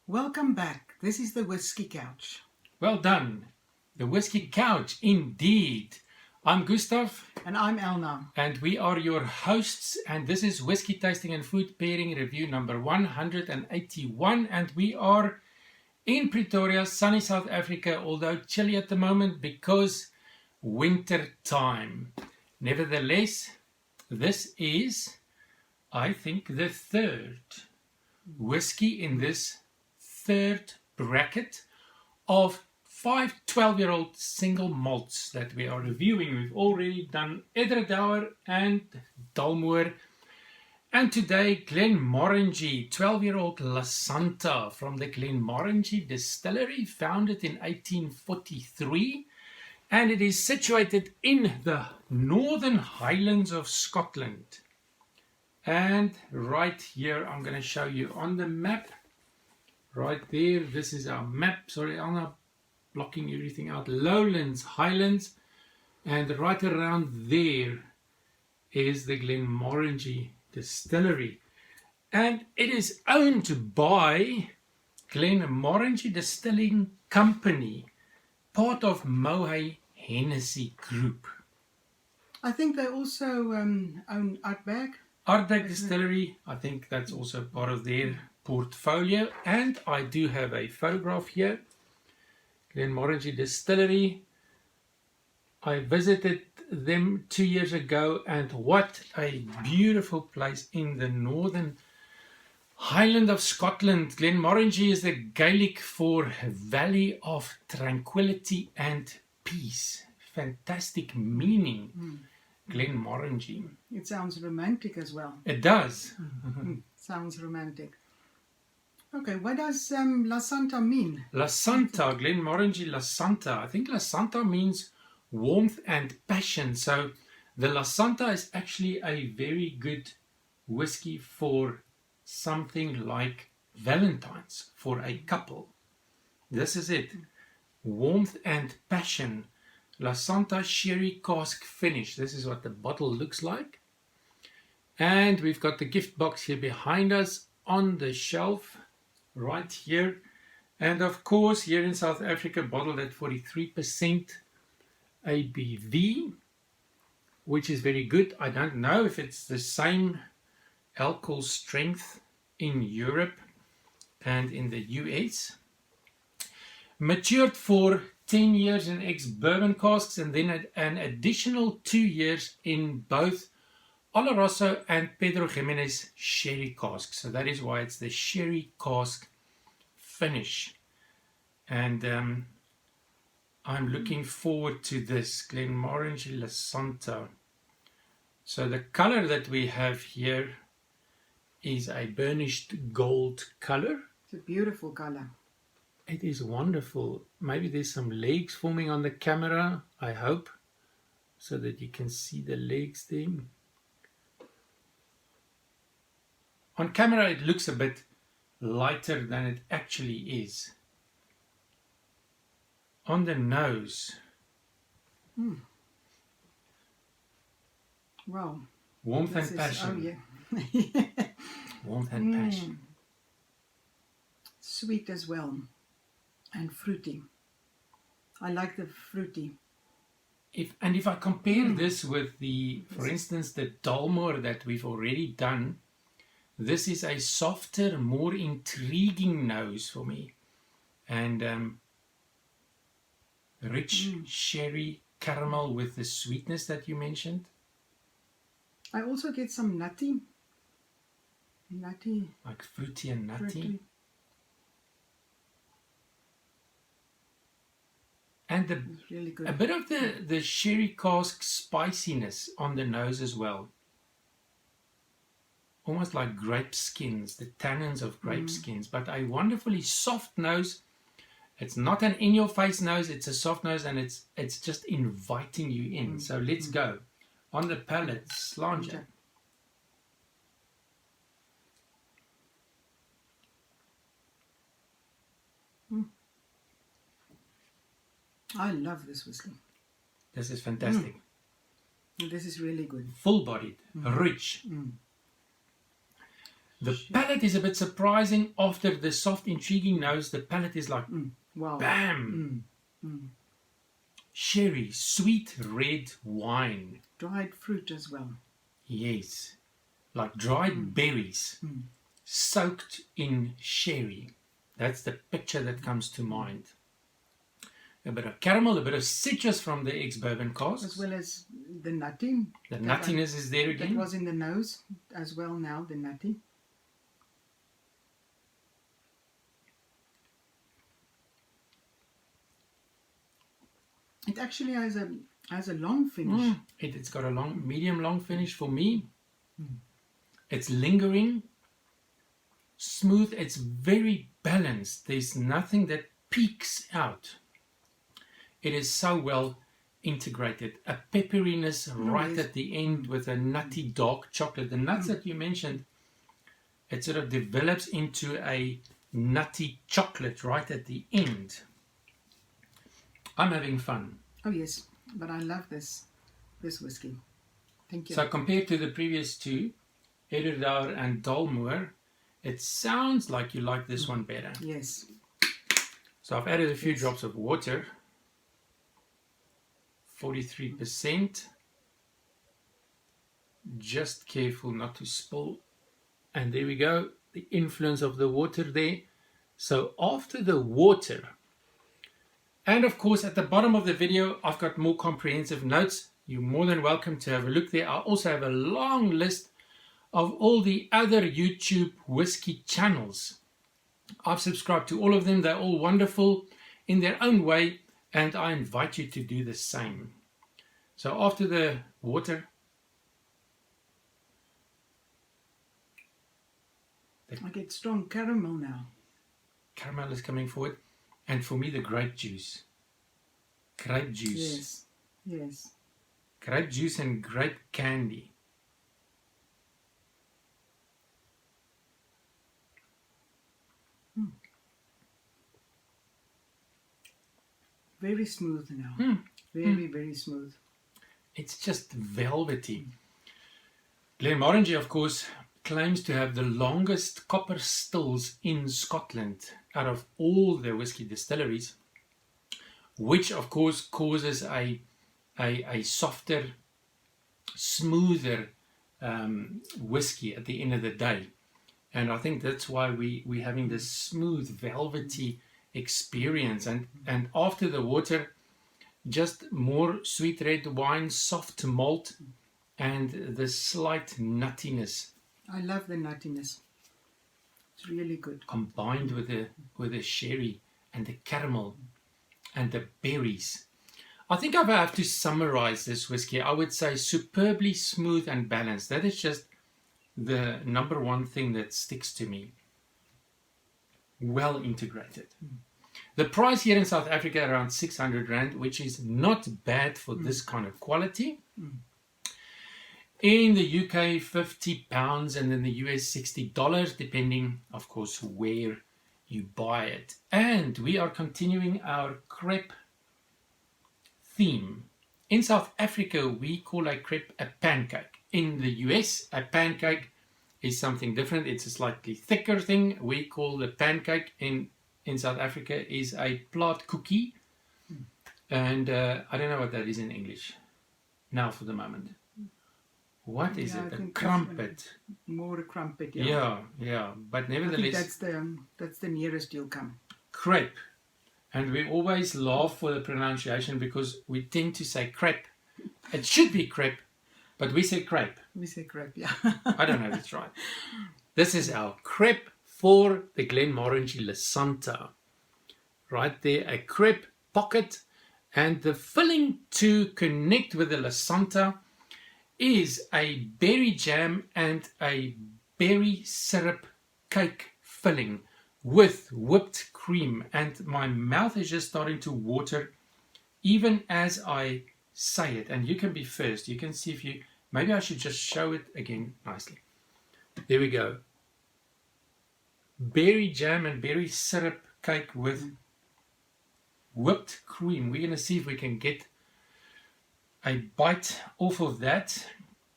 Welcome back. This is the Whisky Couch. Well done. The Whisky Couch, indeed. I'm Gustav. And I'm Elna. And we are your hosts. And this is Whisky Tasting and Food Pairing Review number 181. And we are in Pretoria, sunny South Africa, although chilly at the moment because winter time. Nevertheless, this is, I think, the third whisky in this third bracket of 5 12-year-old single malts that we are reviewing. We've already done Edredauer and Dalmore, and today Glenmorangie 12-year-old Lasanta from the Glenmorangie Distillery, founded in 1843, and it is situated in the Northern Highlands of Scotland. And right here, I'm going to show you on the map. Right there, this is our map. Sorry, I'm not blocking everything out. Lowlands, Highlands, and right around there is the Glenmorangie Distillery. And it is owned by Glenmorangie Distilling Company, part of Moet Hennessy Group. I think they also own Outback. Outback Distillery, I think that's also part of their portfolio. And I do have a photograph here. Glenmorangie Distillery. I visited them 2 years ago, and what a beautiful place in the Northern Highland of Scotland. Glenmorangie is the Gaelic for Valley of Tranquility and Peace. Fantastic meaning. Glenmorangie. It sounds romantic as well. It does. Sounds romantic. Okay, what does Lasanta mean? Lasanta, Glenmorangie Lasanta. I think Lasanta means warmth and passion. So the Lasanta is actually a very good whiskey for something like Valentine's, for a couple. This is it. Warmth and passion. Lasanta sherry cask finish. This is what the bottle looks like. And we've got the gift box here behind us on the shelf right here. And of course, here in South Africa, bottled at 43% ABV, which is very good. I don't know if it's the same alcohol strength in Europe and in the US. Matured for 10 years in ex-Bourbon casks, and then an additional 2 years in both Oloroso and Pedro Jimenez sherry casks. So that is why it's the sherry cask finish. And I'm looking forward to this Glenmorangie Lasanta. So the color that we have here is a burnished gold color. It's a beautiful color. It is wonderful. Maybe there's some legs forming on the camera, I hope, so that you can see the legs there. On camera it looks a bit lighter than it actually is. On the nose. Wow. Warmth and passion. Oh yeah. Warmth and passion. Sweet as well. And fruity. I like the fruity. If I compare this with the, for instance, the Dalmore that we've already done, this is a softer, more intriguing nose for me. And rich sherry caramel with the sweetness that you mentioned. I also get some nutty. Nutty. Like fruity and nutty. Fruity. And really good. A bit of the sherry cask spiciness on the nose as well. Almost like grape skins, the tannins of grape skins, but a wonderfully soft nose. It's not an in-your-face nose, it's a soft nose, and it's just inviting you in. So let's go. On the palate, slange. Okay. I love this whiskey. This is fantastic. This is really good. Full-bodied, rich. The palate is a bit surprising. After the soft, intriguing nose, the palate is like, Wow. bam! Sherry, sweet red wine. Dried fruit as well. Yes, like dried berries soaked in sherry. That's the picture that comes to mind. A bit of caramel, a bit of citrus from the ex-Bourbon casks. As well as the nutty. The nuttiness is there again. That was in the nose as well now, the nutty. It actually has a long finish. It's got a medium long finish for me. It's lingering, smooth. It's very balanced. There's nothing that peaks out. It is so well integrated. A pepperiness right at the end with a nutty dark chocolate. The nuts that you mentioned, it sort of develops into a nutty chocolate right at the end. I'm having fun. Oh yes, but I love this whiskey. Thank you. So compared to the previous two, Ederdauer and Dalmore, it sounds like you like this one better. Yes. So I've added a few drops of water. 43%. Just careful not to spill. And there we go. The influence of the water there. So after the water, and of course at the bottom of the video I've got more comprehensive notes. You're more than welcome to have a look there. I also have a long list of all the other YouTube whiskey channels. I've subscribed to all of them. They're all wonderful in their own way, and I invite you to do the same. So after the water, I get strong caramel now. Caramel is coming forward. And for me, the grape juice. Grape juice. Yes, yes. Grape juice and grape candy. Very smooth now. Very, very smooth. It's just velvety. Glenmorangie, of course, claims to have the longest copper stills in Scotland out of all the whiskey distilleries, which of course causes a softer, smoother whiskey at the end of the day. And I think that's why we're having this smooth, velvety experience. And after the water, just more sweet red wine, soft malt, and the slight nuttiness. I love the nuttiness. It's really good. Combined with the sherry and the caramel and the berries. I think if I have to summarize this whiskey, I would say superbly smooth and balanced. That is just the number one thing that sticks to me. Well integrated. The price here in South Africa around 600 Rand, which is not bad for this kind of quality. In the UK, £50, and in the US, $60, depending, of course, where you buy it. And we are continuing our crepe theme. In South Africa, we call a crepe a pancake. In the US, a pancake is something different. It's a slightly thicker thing. We call the pancake in South Africa is a plaat cookie. And I don't know what that is in English now for the moment. What is it? A crumpet. More a crumpet, yeah. But nevertheless, I think that's the nearest you'll come. Crepe. And we always laugh for the pronunciation because we tend to say crepe. It should be crepe, but we say crepe. We say crepe, yeah. I don't know if it's right. This is our crepe for the Glenmorangie Lasanta. Right there, a crepe pocket. And the filling to connect with the Lasanta is a berry jam and a berry syrup cake filling with whipped cream. And my mouth is just starting to water even as I say it. And you can be first. You can see if you... Maybe I should just show it again nicely. There we go. Berry jam and berry syrup cake with whipped cream. We're going to see if we can get a bite off of that.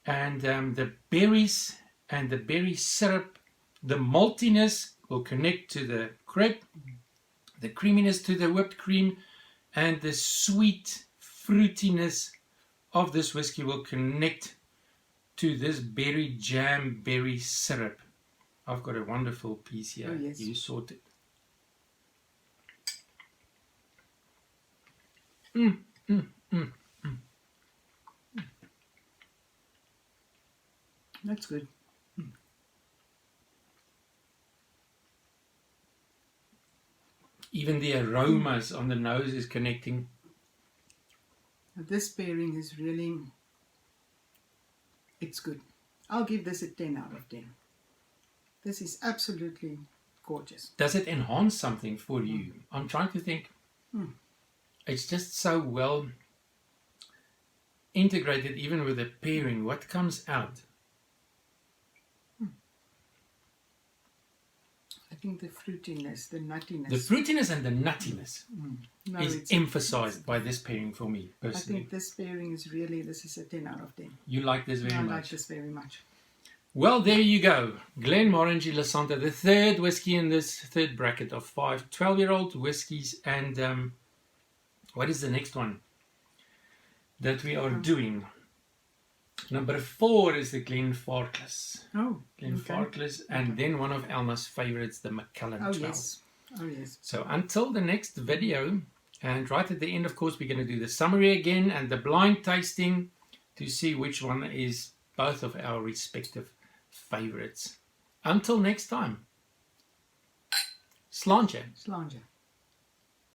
And the berries and the berry syrup The maltiness will connect to the grape, the creaminess to the whipped cream, and the sweet fruitiness of this whiskey will connect to this berry jam, berry syrup. I've got a wonderful piece here. Oh, yes. You sort it. That's good. Even the aromas on the nose is connecting. This pairing is really, it's good. I'll give this a 10 out of 10. This is absolutely gorgeous. Does it enhance something for you? I'm trying to think. It's just so well integrated, even with the pairing. What comes out? I think the fruitiness, the nuttiness. The fruitiness and the nuttiness No, is it's emphasized by this pairing for me, I personally. think this pairing is really, this is a 10 out of 10. You like this very I much. like this very much. Well, there you go. Glenmorangie Lasanta, the third whiskey in this third bracket of 5 12-year-old whiskies. And what is the next one that we are doing? Number 4 is the Glenfarclas. Oh, Glenfarclas, and then one of Elna's favorites, the Macallan 12. yes. Oh, yes. So until the next video, and right at the end, of course, we're going to do the summary again and the blind tasting to see which one is both of our respective favorites. Until next time, Sláinte. Sláinte.